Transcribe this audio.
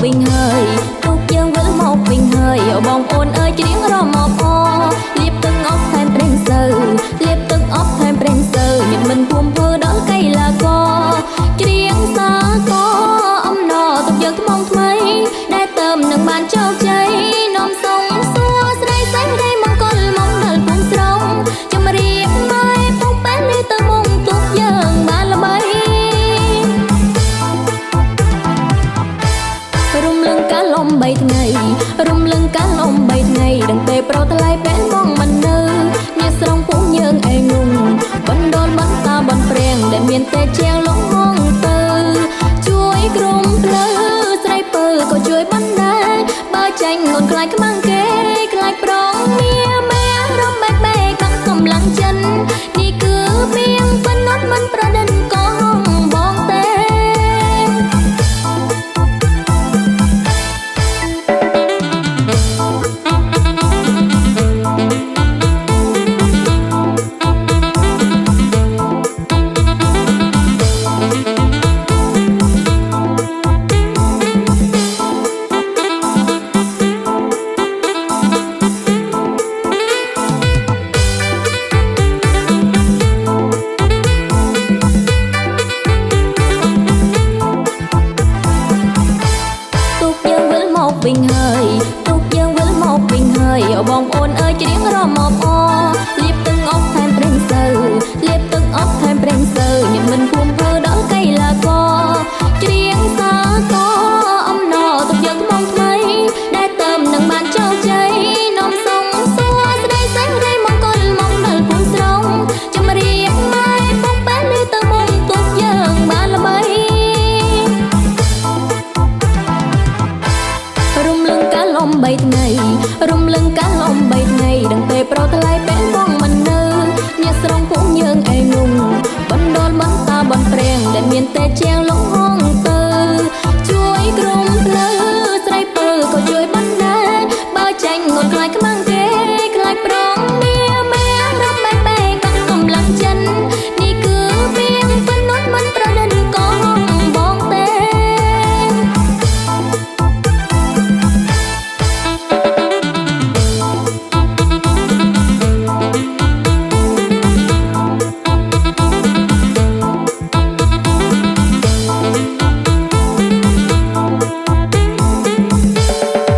វិញហើយទុកយើងវិលមកវិញហើយបងប្អូនអើយច្រៀងរមមកអលៀបទឹកអប់ថែមប្រេងសើលៀបទឹកអប់ថែមប្រេងសើញាតិមិនភូមិធ្វើដល់កៃឡាករច្រៀងសាកអំណរទុកយើងថ្មងថ្មីដែលទៅនឹងបានជោគជ័យនាំសុំសួស្ដីសេរីមង្គលមកដល់ភូមិស្រងជំរាបម៉ែពុកបែននេះទៅមុំទុកយើងបានល្បីរំលឹងកាលលំ3ថ្ងៃរំលឹងកាលលំ3ថ្ងៃដឹងទេប្រថ្លៃបែនមកមិននៅអ្នកស្រងពុំយើងឯងងបណ្ដុលបន្តាបន្ព្រៀងដែលមានតែជាងលងហងទៅជួយក្រុមភ្លឺស្រីពើក៏ជួយបណ្ដាបើចាញ់ងន់ខ្លាចខ្មាំងគេខ្លាចប្រងមាម៉ែរំបែកបែកបាក់កំឡាំងចិននេះគឺពីងប៉ុណ្ណោះមិនប្រដិនក៏ហងបងទេវិញហើយទុកយើងវិលមកវិញហើយបងប្អូនអើយច្រៀងរមមកលៀបទឹកអប់ថែមប្រេងសើលៀបទឹកអប់ថែមប្រេងសើញាតិមិនភូមិធ្វើដល់កៃឡាករច្រៀងសាកអំណរទុកយើងថ្មងថ្មីដែលទៅនឹងបានជោគជ័យនាំសុំសួស្ដីសេរីមង្គលមកដល់ភូមិស្រងជំរាបម៉ែពុកបែននេះទៅមុំទុកយើងបានល្បីរំលឹងកាលលំ3ថ្ងៃ